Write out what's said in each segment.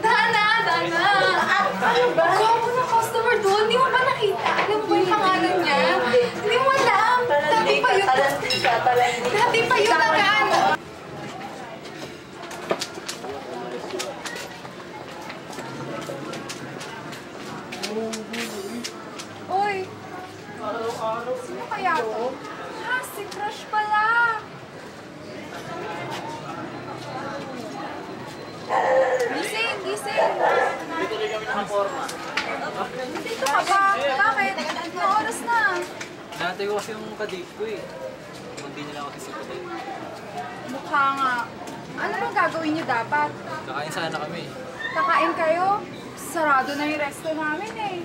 Dana! Ano ba? Gwapo na customer doon. Hindi mo ba nakita? Alam mo ba yung pangalan niya? Hindi mo alam. Dati pa yun. Dati pa yun agad. Uy! Sino kaya to? Ha, si Crush pala! Gising! Gising! Dito rin kami nakaporma. Dito ka ba? Bakit? Anong oras na? Dati ko kasi yung kadate ko eh. Hindi nila ako sisiputin. Mukha nga. Ano bang gagawin niyo dapat? Kakain sana kami. Kakain kayo? Sarado na yung resto namin eh.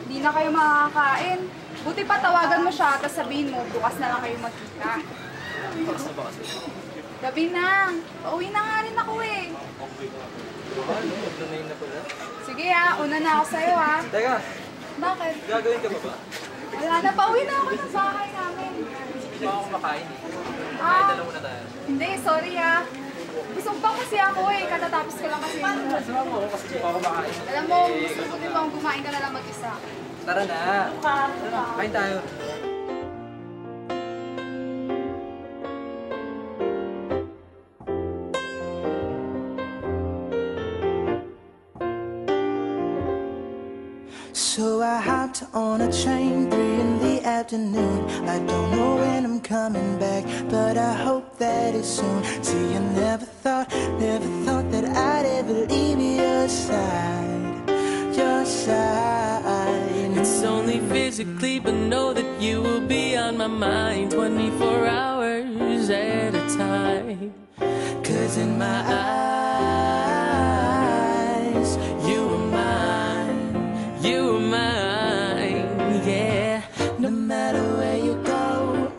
Hindi na kayo makakain. Buti pa tawagan mo siya, tapos sabihin mo, bukas na lang kayo magkita. Bukas na ba kasi? Gabi na. Pauwi na nga rin ako eh. Ano? Magdanayin na pala. Sige una na ako sa'yo ha. Teka, Bakit? gagawin ka ba ba? Wala na, pauwi na ako ng bahay namin. Hindi pa ako kumakain eh. Ah. Kahit dalawa na tayo. Hindi, sorry ha. Busog pa kasi ako eh, katatapos ko lang kasi yung... Sama mo ako kasi hindi pa ako kumakain. Alam mo, gusto ko din bang kumain ka na lang mag-isa. Tara na. Kain tayo. So I hopped on a train 3 in the afternoon. I don't know when I'm coming back, but I hope that it's soon. See, I never thought that I'd ever leave your side, your side. It's only physically, but know that you will be on my mind 24 hours at a time. 'Cause in my eyes, you are mine, You are mine, yeah. no matter where you go,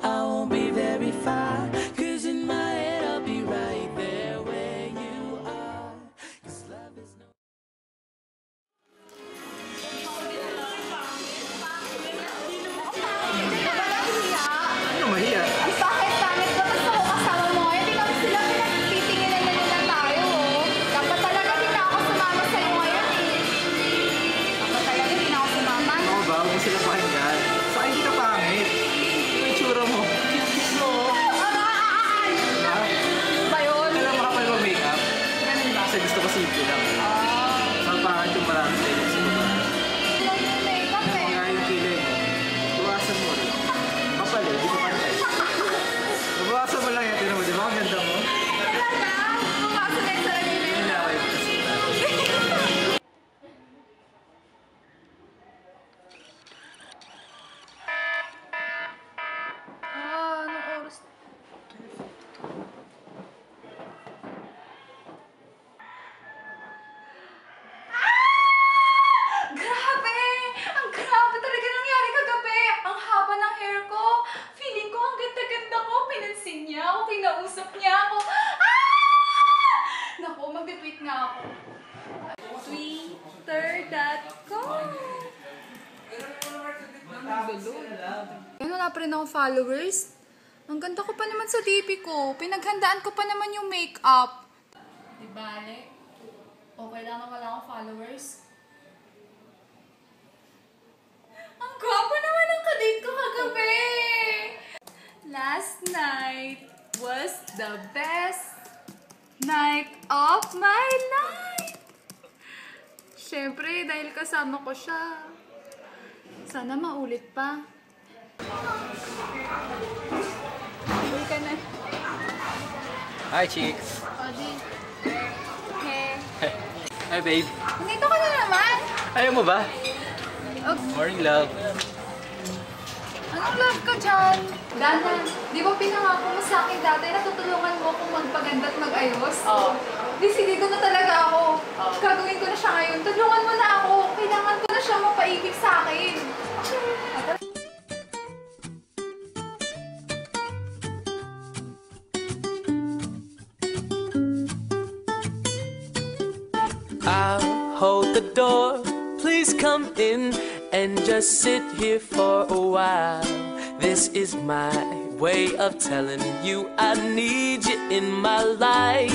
I won't be very far. 'Cause in my head I'll be right there where you are. 'Cause love is no... Ano mahiya? Ang pangit-pangit ko, gusto ko kasama mo ngayon. Di kami sila pinagtitinginan na nila tayo, oh. Dapat talaga hindi na ako sumama sa'yo ngayon, eh. Dapat talaga hindi na ako sumama. Ano ba? Huwag mo sila pakinggan. Sa akin di ka pangit. Yung itsura mo. Ha? Ba yun? Kailangan makapal mo makeup. Ganun ba? Kasi gusto ko simple lang. Sa pangit yung marami sa ilong sa iba. Ilang yung makeup, eh. Kaya yung kilay mo, buwasan mo rin. Kapal eh, di ko pantay. Buwasan mo lang yan, tinan mo, di ba? Ang ganda mo. Talaga? Pumasok na yung sarili. Hindi na ako yung Anong oras? Grabe! Ang grabe talaga nangyari kagabi! Ang haba ng hair ko! Feeling ko ang ganda-ganda ko! Pinansin niya ako, kinausap niya ako! Ah! Naku, mag-tweet nga ako. Twitter.com Ano, wala pa rin akong followers? Ang ganda ko pa naman sa DP ko. Pinaghandaan ko pa naman yung makeup. Di bale? Okay lang na wala akong followers? Ang gwapo naman ang kadate ko kagabi! Last night was the best night of my life! Siyempre, dahil kasama ko siya. Sana maulit pa. Hindi ka na. Hi, chicks. Odi. Hey. Hi, babe. Nandito ka na naman. Ayaw mo ba? Oh, Morning, love. anong love ka dyan? Dana, di ba pinangako mo sa akin dati na tutulungan mo akong magpaganda at mag-ayos? Oo. Decidido na talaga ako. Gagawin ko na siya ngayon. Tulungan mo na ako. Kailangan ko na siya mapaibig sa akin. I'll hold the door, please come in and just sit here for a while. This is my way of telling you I need you in my life.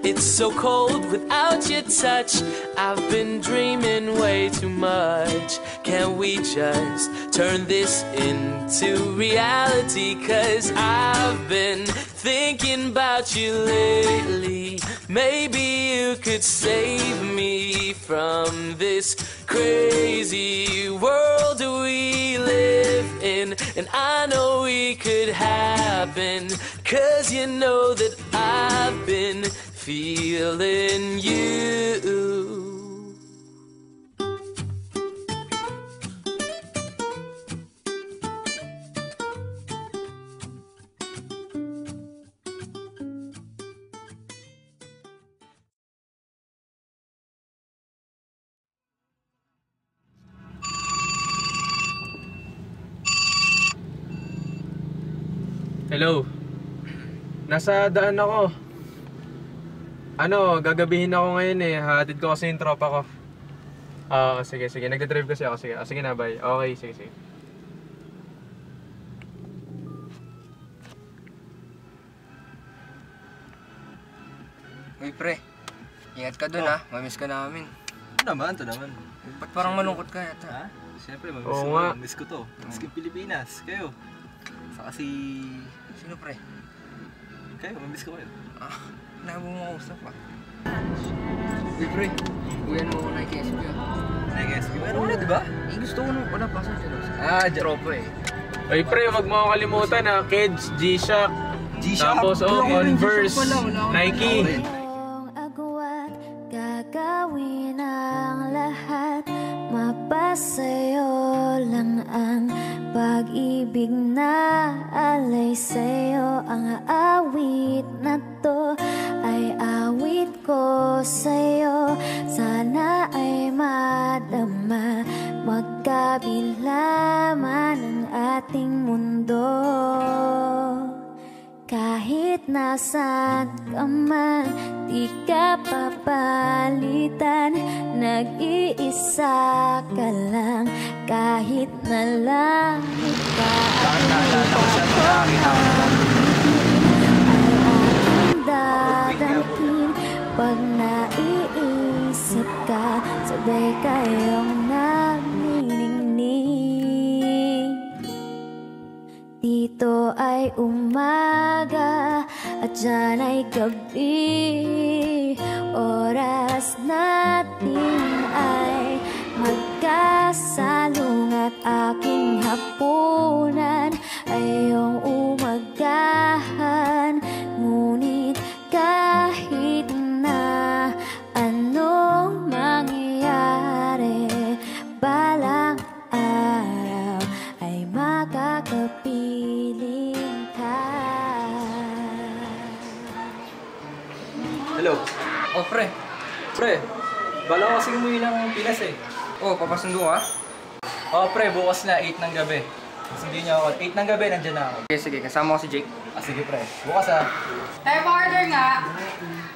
It's so cold without your touch. I've been dreaming way too much. Can we just turn this into reality? 'Cause I've been thinking about you lately. Maybe you could save me from this crazy world we live in. And I know we could happen, 'cause you know that I've been feeling you. Hello. Nasa daan ako. Gagabihin ako ngayon eh. Hatid ko kasi yung tropa ko. Sige. Nagdadrive kasi ako. Sige na, bye. Okay, sige. Uy pre, ingat ka dun ha. Mamiss ka namin. Ito naman. Ba't parang malungkot ka yata? Ha? Siyempre, Oo nga. mamiss ko to. Mamiss ko yung Pilipinas. Kayo. Saka si... Sino pre? Kayo, mamiss ko kayo. Nabo mo kausap pa. Uy pre, uwi na mo na kay SB ah. Nag-guess ko. Meron na, di ba? Gusto ko nung wala pa sa dyan. Tropa eh. Ay pre, wag mo ako kalimutan ha. Kids, G-Shock. Tapos Converse, Nike. Agwat, gagawin ang lahat. Mapasayo lang ang pag-ibig na alay sa'yo. Ang awit na to ay awit ko sa'yo. Sana ay madama magkabila man ang ating mundo. Kahit nasaan ka man, di ka papalitan. Nag-iisa ka lang, kahit na langit ka ay aking dadamhin. Pag naiisip ka, sabay kayong nagningning. Dito ay umaga at dyan ay gabi. Oras natin ay magkasalung at aking hapunan ay iyong umagahan. Ngunit kahit na anong mangyayari, balang araw ay makakapiling ka. Hello. Oh pre. Pre, bala ko kasi umuwi ng Pinas eh. Oh, papasundo ka? Pre, bukas na 8 ng gabi. Sundin niyo ako. 8 ng gabi, nandiyan na ako. Sige, kasama ko si Jake. Sige pre, bukas Tayo pa-order nga.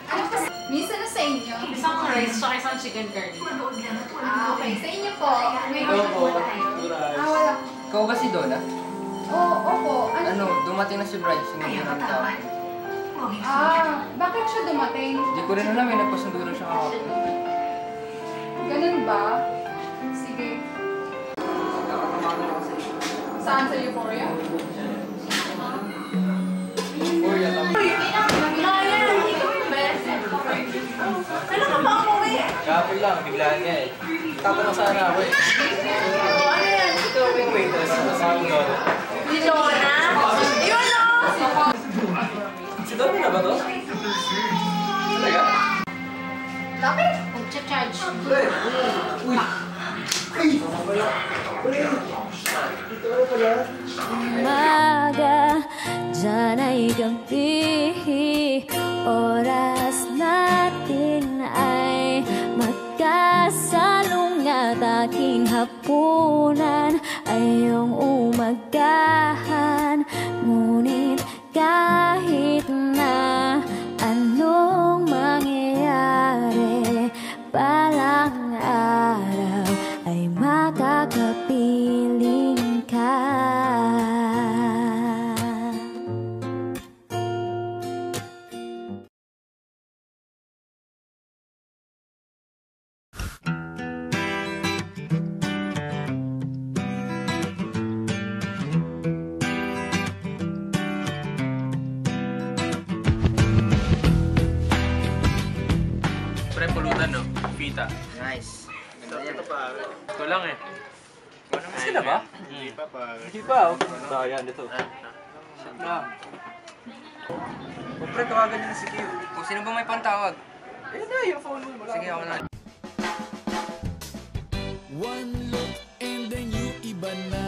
Ano pa? Minsan na sa inyo. Isang rice, tsaka isang chicken curry. Okay. Sa inyo po. May Opo. wala. Ikaw ba si Donna? Opo. Ano, dumating na si Bryce. Sinunod ka. Bakit siya dumating? Hindi ko rin alam eh, nagpasundo rin siya kahapon. Ganun ba? Sige. Saan sa Euphoria? Kailan ka ba umuwi? Kahapon lang, biglaan niya eh. Tatanong sana ako eh. Ano yan? Ito ako yung waitress. Kasama ko. Si Jonah? Yun o! Si Donna na ba to? Talaga? Lapit! Mag-charge. Pre! Uy! Umaga, dyan ay gabi. Oras natin ay magkasalung at aking hapunan ay iyong umagahan. Ngunit kahit na anong mangyayari, balang araw ay makakapiling ka. lang eh. Kasi na ba? Hindi pa pa. Hindi pa. Ayan, ito. Na. O pre, tawagan niyo na si Kiyo. Kung sino ba may pantawag? Eh na, yung phone mo. Sige, ako na. One look and then you iba na.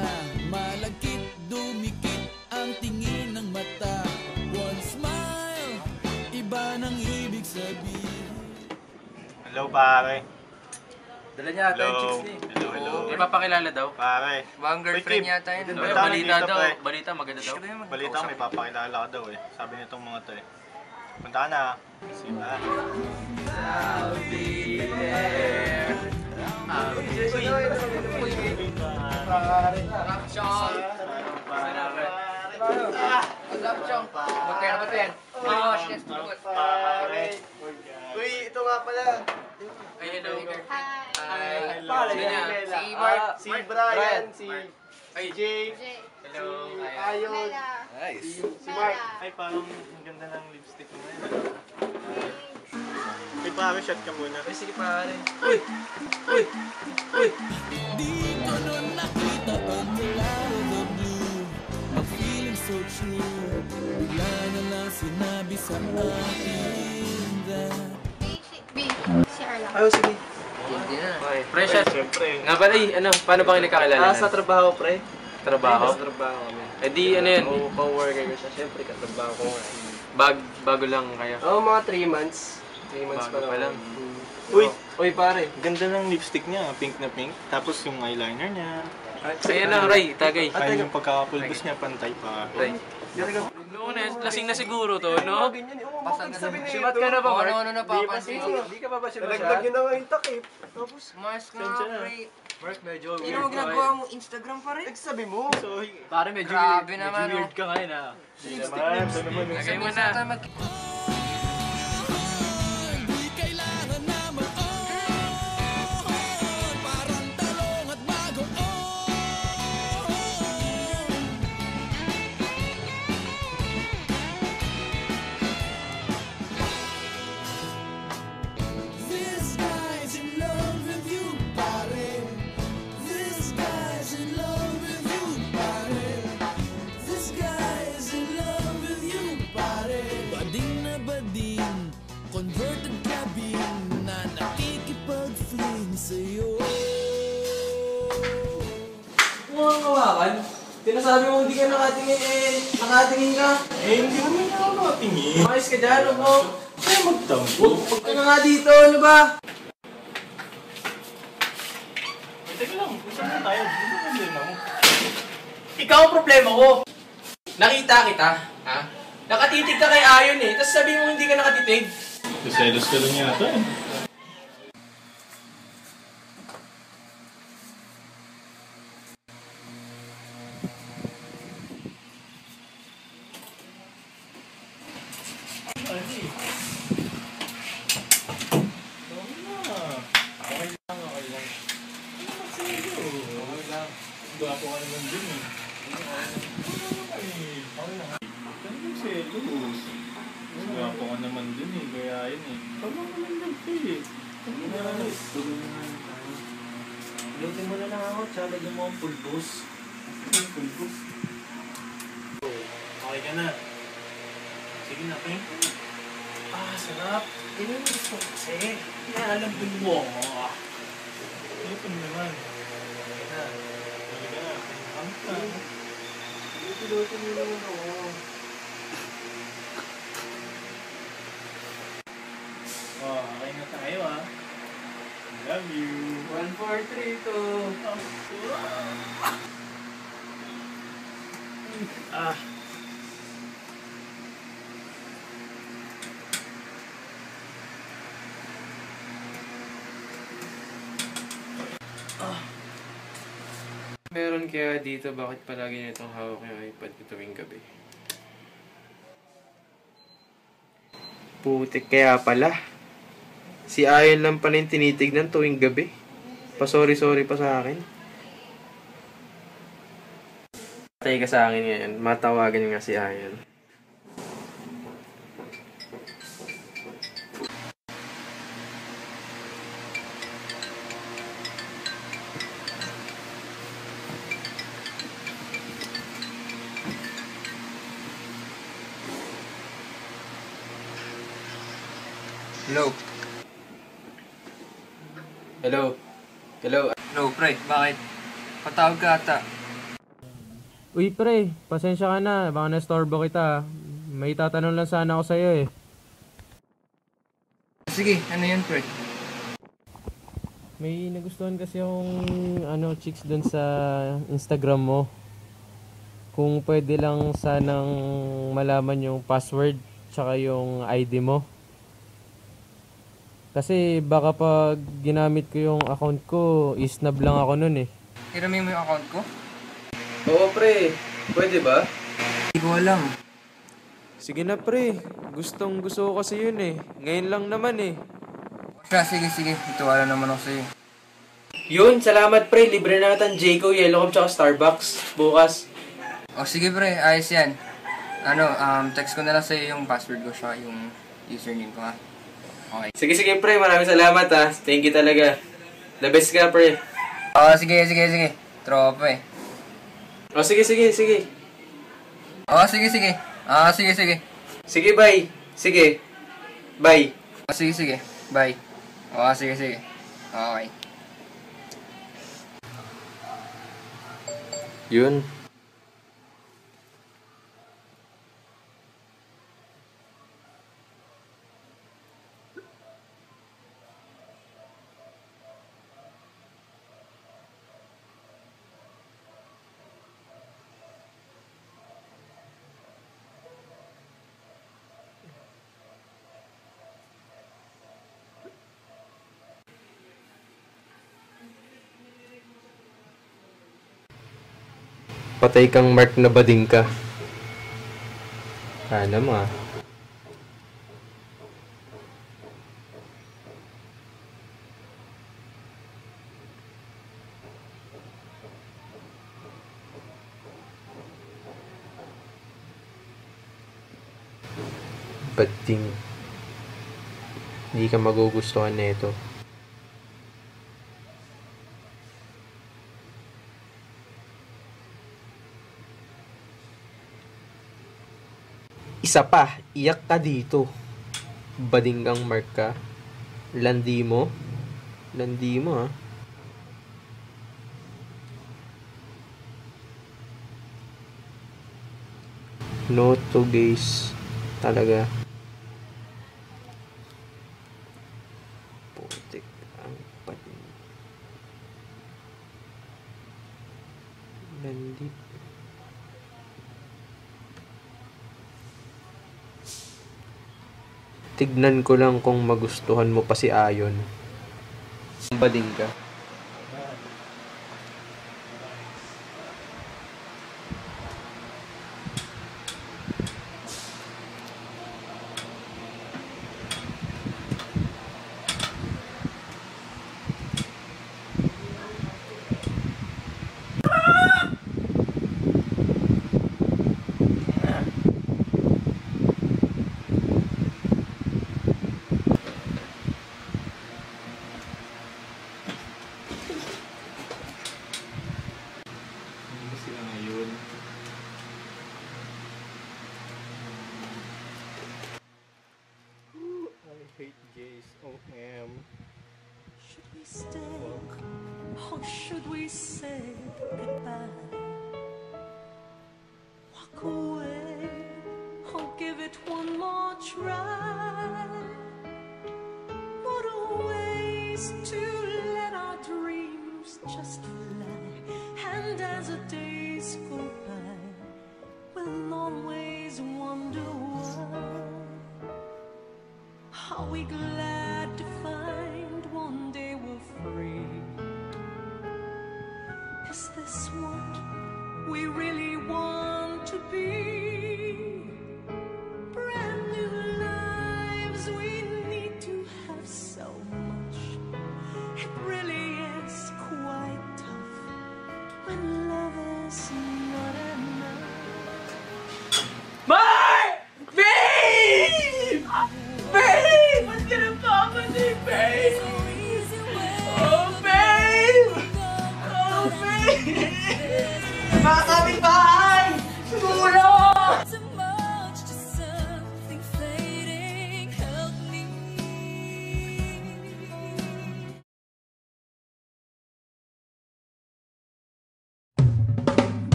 Malagkit, dumikit ang tingin ng mata. One smile, iba nang ibig sabihin. Hello pare. Dala niya ata yung chicks niya. Hello. May papakilala daw. Pare. Bang girlfriend Kim. yata yun. Ba't tayo Balita nandito, daw. pre? Balita maganda daw. Balita may papakilala ka daw eh. Sabi nitong mga to eh. Punta ka na. Sila. Magkaya na ba ito yan? Uy, ito nga pala. Ay, hello. Hi. Si Mark. Si Brian. Si Jay. Hello. Ayon. Mela. Nice. Si Mark. Ay, parang ang ganda ng lipstick mo ngayon. Ay, pare, shot ka muna. Ay, sige pare. Di ko nun nakita ang out of the blue. A feeling so true. Wala na lang sinabi sa akin that B. Si Arla. Ayaw, sige. Hindi na. Okay, precious. Siyempre. Nga pala ano, paano ba kayo nagkakilala? Sa trabaho, pre. Trabaho? Sa trabaho kami. Eh di, ano yan? Oo, co-worker ko siya. Siyempre, katrabaho ko nga. Bago lang kayo. Oo, mga 3 months. 3 months Bago pa lang. Uy, Uy, pare. ganda ng lipstick niya. Pink na pink. Tapos yung eyeliner niya. Ayan na, Ray, tagay. Ay, yung pagkakapulbos niya, pantay pa. Ray. Noon eh, lasing na siguro to, no? Pasal ka na. Sibat ka na ba, Mark? Ano napapansin? Hindi ka pa ba sibat Nalaglag yun na nga yung takip. Tapos, Mas nga, Sensya na. pre. Mark, medyo Sino mo ginagawa mong Instagram pa rin? sabi mo. So, Pare, medyo Grabe naman, weird ka ngayon, ha? hindi naman. Ito naman yung Lagay mo na. di kailangan na mag-on. Parang talong at bagoong. This guy's in love with you, pare. This guy's in love with you, pare. This guy's in love with you, pare. Bading na bading, converted cabin na nakikipag-fling sa'yo. Mga kawakan, sinasabi mo hindi ka nakatingin nakatingin ka. hindi naman ako nakatingin. Umayos ka dyan, ano? Kaya magtampo. Huwag ka na nga dito, ano ba? Teka lang, gusto mo tayo. Ano ang problema mo? Ikaw ang problema ko. Nakita kita, ha? Nakatitig ka kay Ayon eh, tapos sabi mo hindi ka nakatitig. Selos ka lang yata eh. Gwapo ka naman dun eh. Gwapo ka naman dun eh, kaya yun eh. Tama naman lang eh. Lutin mo na lang ako, tsaka lagyan mo ang pulbos. Pulbos. Okay ka na. Sige na, Pink. Sarap. Yan yung gusto ko kasi. Alam ko mo. Ano pa naman? Okay na. Balik ka na. Ang ka. Lutin mo naman ako. Okay na tayo ah. Love you. 1, 4, 3 to. Ah. Meron kaya dito, bakit palagi nitong hawak yung iPad ko tuwing gabi? Putik kaya pala. Si Ayon lang pala yung tinitignan tuwing gabi. Pa-sorry-sorry pa sa akin. Patay ka sa akin ngayon. Matawagan nga si Ayon. Hello. Hello. Hello. Hello, pre. Bakit? Patawag ka ata. Uy pre, pasensya ka na. Baka na-storbo kita. May tatanong lang sana ako sa'yo eh. Sige, ano yun, pre? May nagustuhan kasi akong chicks dun sa Instagram mo. Kung pwede lang sanang malaman yung password tsaka yung ID mo. Kasi baka pag ginamit ko yung account ko, isnab lang ako nun eh. Hiramin mo yung account ko? Oo, pre. Pwede ba? Hindi ko alam. Sige na pre, gusto ko kasi yun eh. Ngayon lang naman eh. Sige. Ituwala naman ako sa'yo. Yun, salamat pre. Libre na natin Jayco, Yellow Cup, tsaka Starbucks bukas. O sige pre, ayos yan. Text ko na lang sa'yo yung password ko siya, yung username ko ha. Okay. Sige pre, maraming salamat ha. Thank you talaga. The best ka pre. Oo, sige. Tropa eh. O sige. Oo, sige. Sige, bye. Sige. Bye. Oo, sige. Bye. Oo, sige. Okay. Yun. Patay kang Mark na bading ka. Sana mo ah. Bading. Hindi ka magugustuhan nito. Isa pa, iyak ka dito. Bading kang Mark ka. Landi mo ah. No to gays. Talaga. Putik ang bading. Landi. Tignan ko lang kung magustuhan mo pa si Ayon. Bading ka. Should we stay or should we say goodbye? Walk away or give it one more try? What a waste to let our dreams just fly. And as the days go by, we'll always wonder why. Are we glad to find one day we're free? Is this what we really want to be? Brand new lives we need to have so much. It really is quite tough when love is not enough. Mark! Babe! Babe! What's gonna happen to babe? Oh, babe! Oh, babe! Mga kapitbahay! Tulong!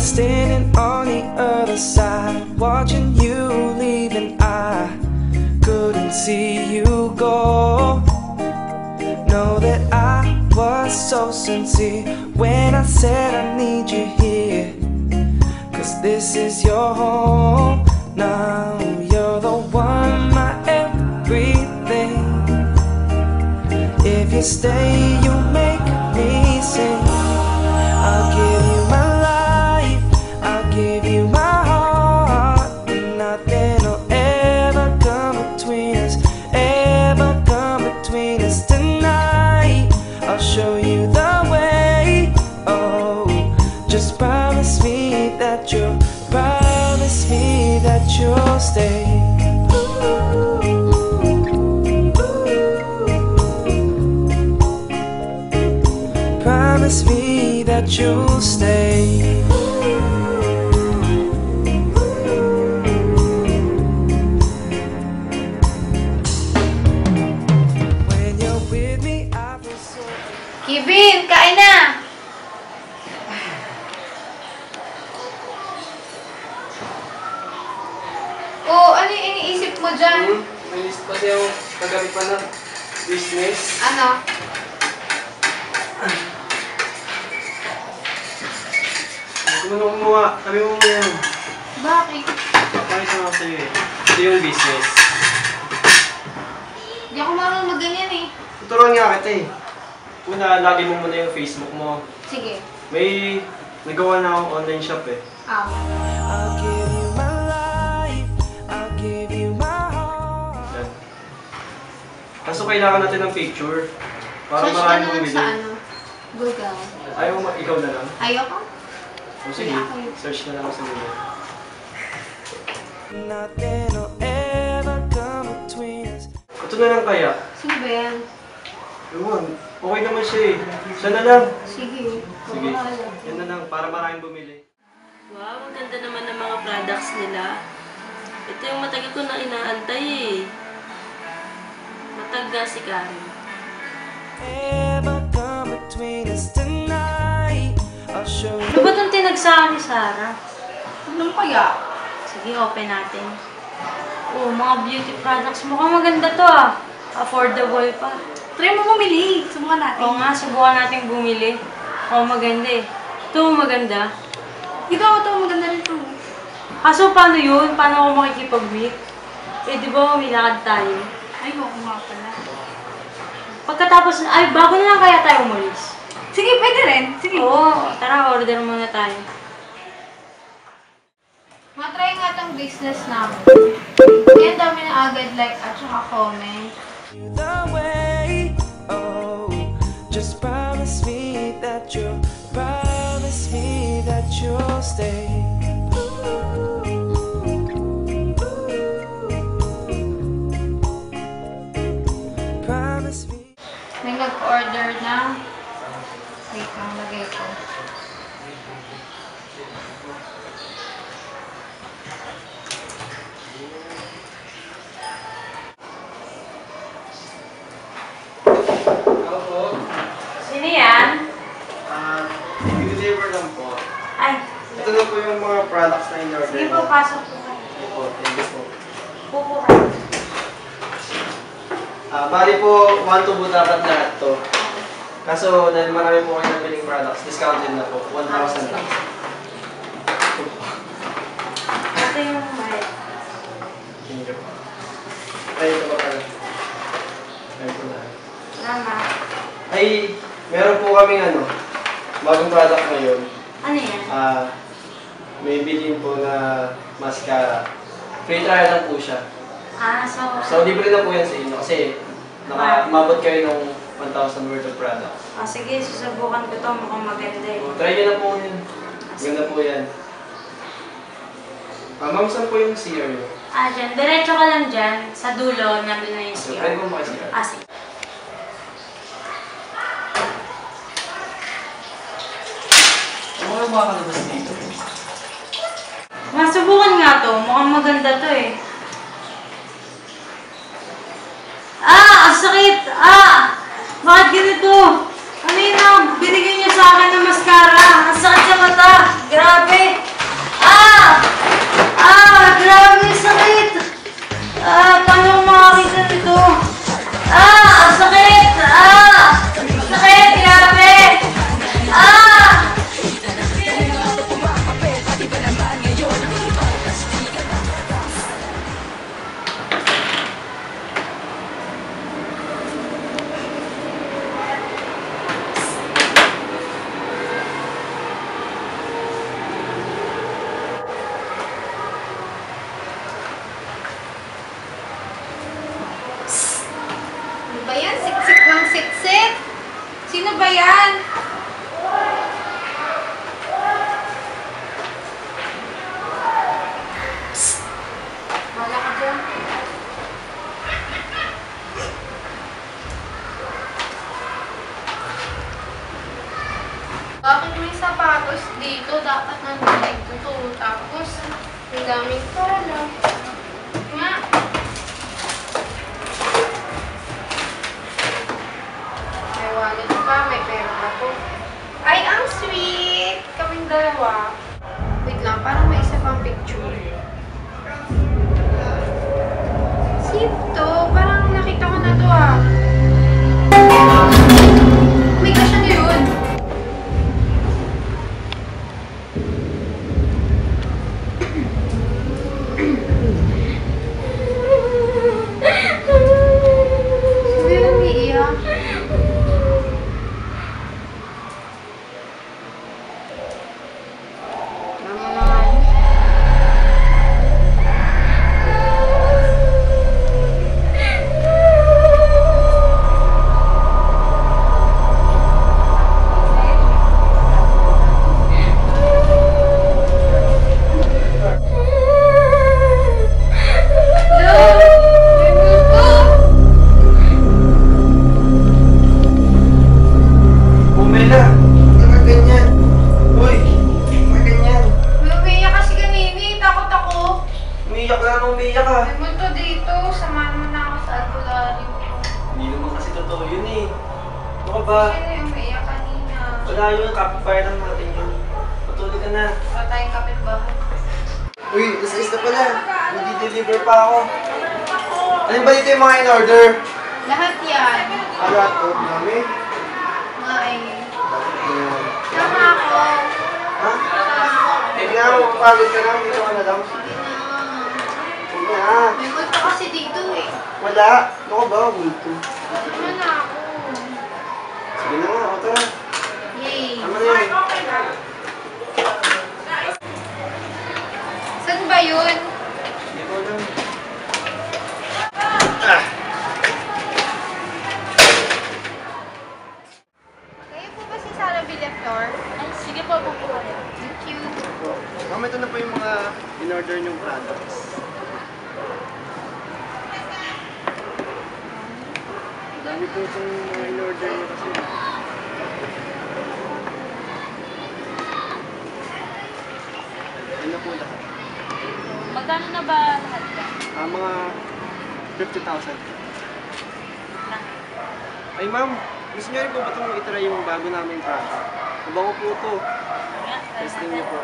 was standing on the other side, watching you leave, and I couldn't see you go. Know that I was so sincere when I said I need you here, 'cause this is your home. Now you're the one, my everything. If you stay, you make me sing. I'll give you my life, I'll give you my heart, and nothing will ever come between us, ever come between us tonight. I'll show you the way. Oh, just promise me that you'll stay. Promise me that you'll stay. When you're with me, I feel so. Kevin, kain na! Oh, ano yung iniisip mo dyan? May list kasi yung kagabi pa ng business. Ano? Kung ano kumuha, sabi mo muna yan. Bakit? Pakita nga sa'yo eh. Ito yung business. Hindi ako marunong mag-ganyan eh. Tuturuan nga kita eh. Una, lagin mo muna yung Facebook mo. Sige. May nagawa na akong online shop eh. I'll give you my life, I'll give you my heart. Yan. Kaso kailangan natin ng picture. Para Search ka maraming na lang bumili. sa ano? Google. Ayaw mo, ikaw na lang. Ayoko? O sige, search na lang sa Google. Nothing will ever come between us. Ito na lang kaya. Sino ba yan? Ewan, okay naman siya eh. Siya na lang. Sige. Sige, yan na lang para maraming bumili. Wow, ang ganda naman ng mga products nila. Ito yung matagal ko na inaantay eh. Matag na si Karen. Ever come between us tonight. I'll show you. Ano ba itong tinagsahan ni Sarah? Ano kaya? Sige, open natin. Oh, mga beauty products. Mukhang maganda to ah. Affordable pa. Try mo bumili. Subukan natin. Oo nga, subukan natin bumili. Oh, maganda eh. Ito maganda. Ikaw ito, maganda rin ito. Kaso paano yun? Paano ako makikipag-meet? Eh, di ba milakad tayo? Ay, oo nga pala. Pagkatapos, ay, bago na lang kaya tayo umalis. Sige, pwede rin. Sige. Oo, tara, order muna tayo. Matry nga itong business namin. Yan dami na agad like at saka comment. The way. Oh, just promise me that you'll stay. Promise me. May nag-order na. Wait lang, lagay ko. Opo. Sino yan? I-deliver lang po. Ay, Ito na po yung mga products na in-order. sige po, pasok po. Opo, thank you po. Pupo ka. Bali po, 1 to butakat lahat to. Kaso dahil marami po kayo nabiling products, discounted na po. 1,000 lang. Ito yung bayad. Thank you po. Ay, ito ba pala? Ay, ito na. Salamat. Ay, meron po kaming bagong product ngayon. Ano yan? May bilhin po na mascara. Free trial lang po siya. So, libre na po yan sa inyo kasi mabot kayo ng 1,000 worth of product. Sige, susubukan ko to. Mukhang maganda eh. So, try nyo na po yan. Ganda po yan. Ma'am, saan po yung CR nyo? Dyan. Diretso ka lang dyan. Sa dulo, namin na yung So, CR. pwede po maka-CR. Sige. Mga makalabas dito. Masubukan nga to. Mukhang maganda to eh. Ang sakit! Bakit ganito? Ano yun binigyan niya sa akin ng mascara. Ang sakit sa mata. Grabe. Grabe, sakit. Paano makakita nito? Ang sakit. Sakit, grabe. Ano ba yan? Siksik ng siksik? Sino ba yan? Psst! Wala ka dyan. Bakit may sapatos dito? Dapat nandito to. Tapos, ang daming pala. Nga. May wallet pa, may pera ako. Ay, ang sweet! Kaming dalawa. Wait lang, parang may isa pang picture. Sino to? Parang nakita ko na to ah. May kasya na yun. Sino yung umiiyak? Wala yun, kapit-fire lang natin yun. Patuloy ka na. Wala tayong kapit-bahay. Uy, alas-is na pala. Nag-deliver pa ako. Ano ba dito yung mga in-order? Lahat yan. Lahat ko? Mami? Ay. Tama ako. Ha? Hindi nga, mapapagod ka lang. Dito ka na lang. Huwag na. May multo kasi dito eh. Wala. Ano ka ba? Multo. Tama na ako. Sige na nga, o tara. Yay. Tama na yun. Saan ba yun? Hindi ko alam. Kayo po ba si Sarah Villaflor? Ay, sige po, pupuha. Thank you. Mama, ito na po yung mga in-order niyong products. Dami po itong mga in-order niyo kasi. Ano po lahat? Magkano na ba lahat yan? Mga 50,000. Ay ma'am, gusto niyo rin po ba itong itry yung bago namin product? Mabango po ito. Testing niyo po.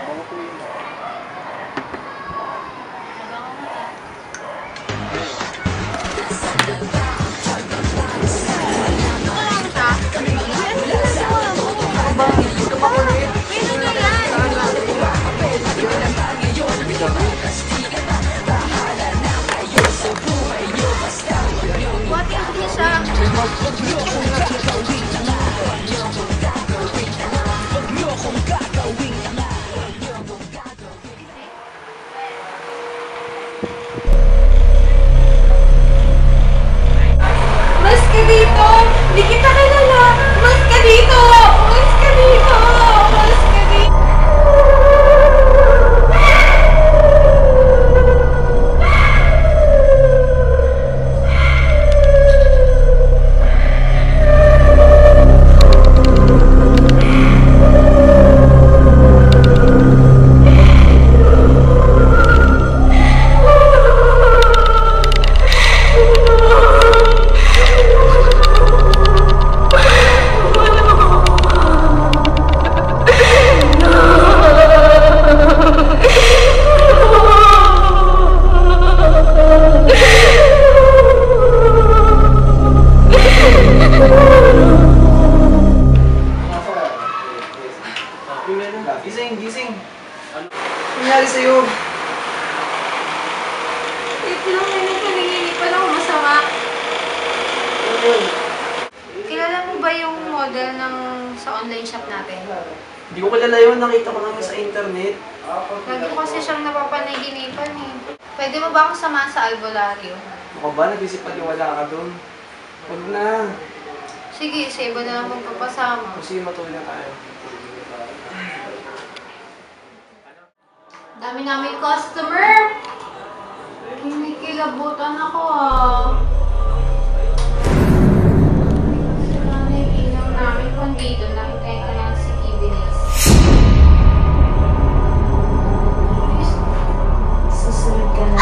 Mabango po yun. What is this ah? Mas ka dito! Hindi kita kilala! Mas ka dito! Mas ka dito! Mas ka dito! screenshot natin. Hindi ko kilala yun. Nakita ko naman sa internet. Lagi ko kasi siyang napapanaginipan eh. Pwede mo ba akong samahan sa albularyo? Ako ba? Nag-isip paniwala ka doon? Huwag na. Sige, sa iba na lang magpapasama. Kasi matuloy na tayo. Dami namin customer! Kinikilabutan ako ah. Sana yung ilaw namin kung dito. Nakitayin ko lang si Kibinis. Susunod ka na.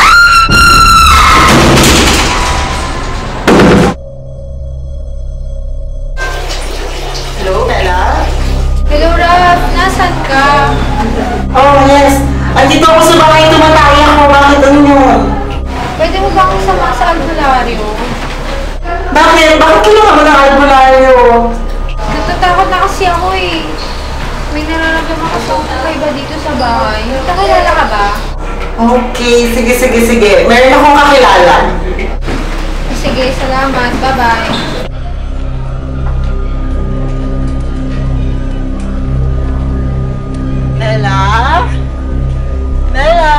Hello, Bella? Hello, Rap! Nasaan ka? Oh, yes. Andito ako sa bahay, tumatay ako. Bakit ano yun? Pwede mo ba akong sama sa albularyo? Bakit? Bakit kailangan mo ng albularyo? Natatakot na kasi ako eh. May nararamdaman kasi ako kakaiba dito sa bahay. Nakilala ka ba? Okay, sige. Meron akong kakilala. Sige, salamat. Bye-bye. Bella? Bella?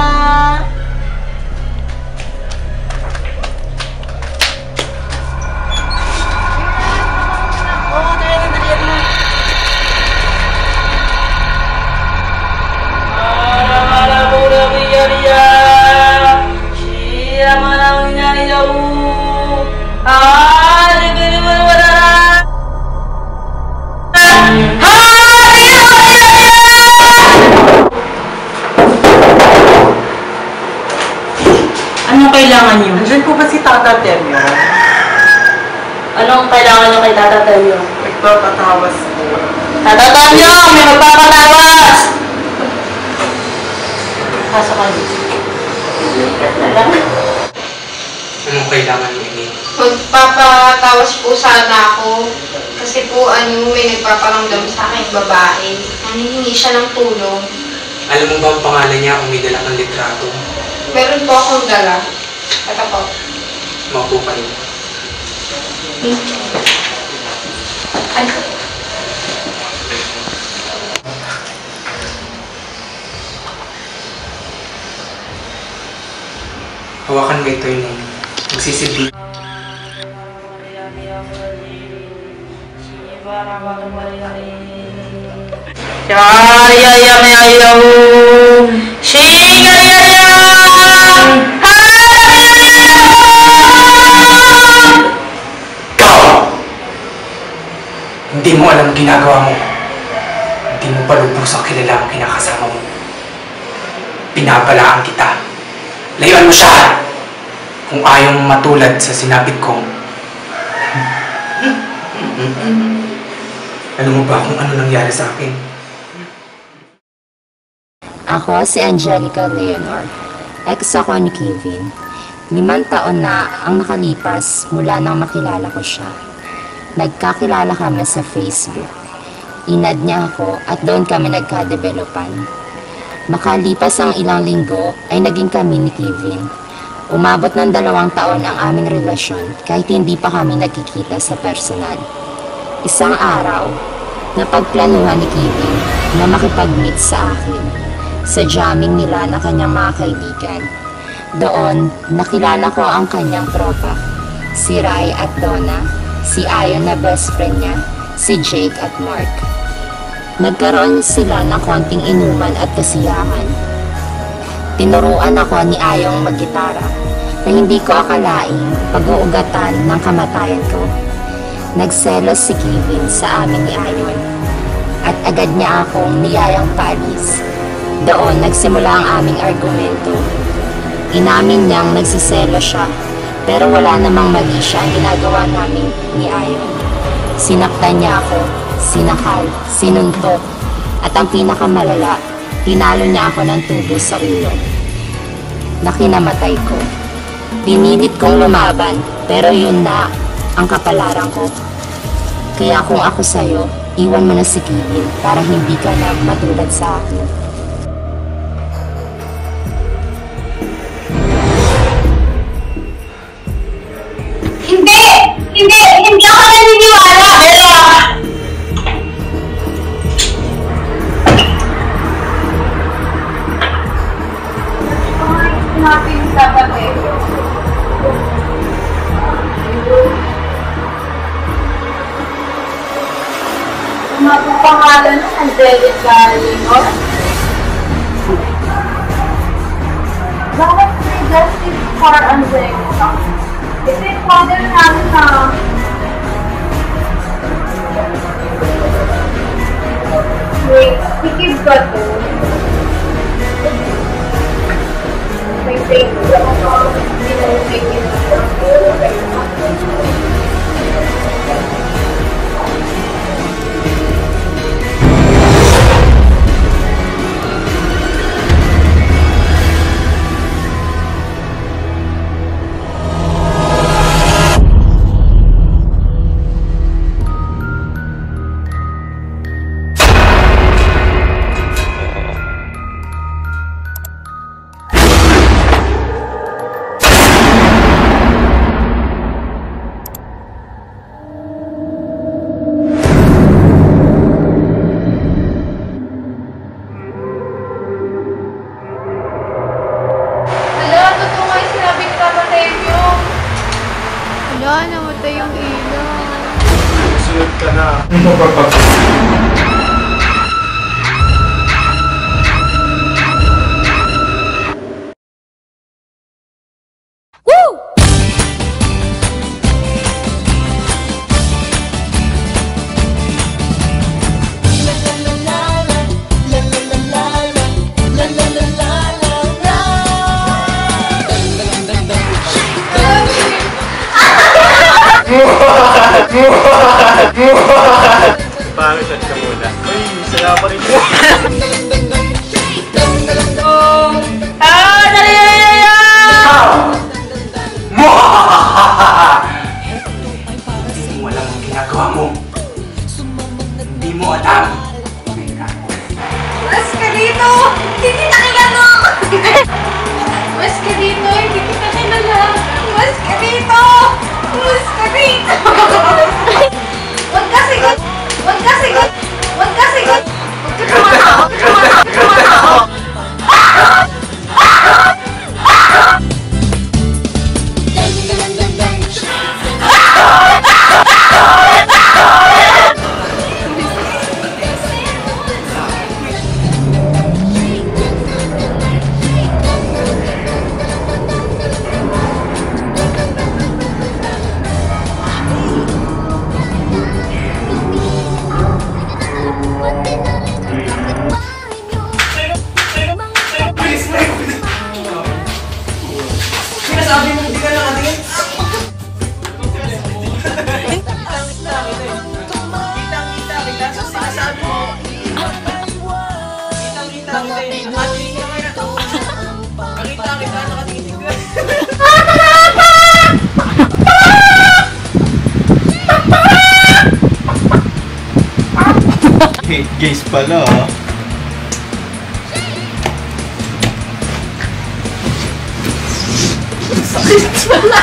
Oh, dali na. Anong kailangan niyo? Nandiyan po ba si Tata Temyo? Anong kailangan niyo kay Tata Temyo? Nagpapatawas po. Tata Temyo! May magpapatawas! Pasok ka dito. Anong kailangan niyo, Amy? Magpapatawas po sana ako. Kasi po may nagpaparamdam sa akin babae. Nanihingi siya ng tulong. Alam mo ba ang pangalan niya kung may dala kang litrato? Meron po akong dala. Ito po. Maupo ka rin. Ano? Hawakan mo ito yun. Magsisilbi. Hindi mo alam ginagawa mo. Hindi mo pa lubusang kilala ang kinakasama mo. Pinabalaan kita. Layuan mo siya! Kung ayaw mong matulad sa sinapit ko. Alam mo ba kung ano nangyari sa akin? Ako si Angelica Leonor. Ex ako ni Kevin. 5 taon na ang nakalipas mula nang makilala ko siya. Nagkakilala kami sa Facebook. Inad niya ako at doon kami nagka-developan. Makalipas ang ilang linggo ay naging kami ni Kevin. Umabot ng 2 taon ang aming relasyon kahit hindi pa kami nagkikita sa personal. Isang araw, napagplanuhan ni Kevin na makipag-meet sa akin sa jamming nila na kanyang mga kaibigan. Doon, nakilala ko ang kanyang tropa, si Rai at Donna, si Ayon na best friend niya, si Jake at Mark. Nagkaroon sila ng konting inuman at kasiyahan. Tinuruan ako ni Ayong maggitara na hindi ko akalaing pag-uugatan ng kamatayan ko. Nagselos si Kevin sa amin ni Ayon at agad niya akong niyayang paalis. Doon nagsimula ang aming argumento. Inamin niyang nagsiselo siya pero wala namang mali siya ang ginagawa namin ni Ayon. Sinaktan niya ako, sinakal, sinuntok at ang pinakamalala, tinalo niya ako ng tubo sa ulo na kinamatay ko. Pinilit kong lumaban pero yun na ang kapalaran ko. Kaya kung ako sa'yo, iwan mo na si Kevin para hindi ka na matulad sa akin. Hindi ako naniniwala! Bella! pangalan ng Angelica Leonor? Bakit may justice for Angelica? Ito yung father namin na wait, sikib ba to? May fake ako. Hindi na yung fake ito. Wala, namatay yung ilaw. Sunod ka na. Woo! Paano shot ka muna? Uy, saya pa rin. Hindi mo alam ang ginagawa mo. Hindi mo alam. Mas ka dito! Hindi kita kilala! Mas ka dito! Hindi kita kilala! Mas ka dito! Mas ka dito! Huwag ka sigot! Huwag ka sigot! Huwag ka sigot! Huwag ka tumatawa! Huwag ka tumatawa! Huwag ka tumatawa! Sinasabi mo hindi ka nakatingin. Kita. So sinasabi mo. Kita. Nakatingin ka ngayon. Nakita. Nakatingin ka. Guys pala ah. Sakit pala!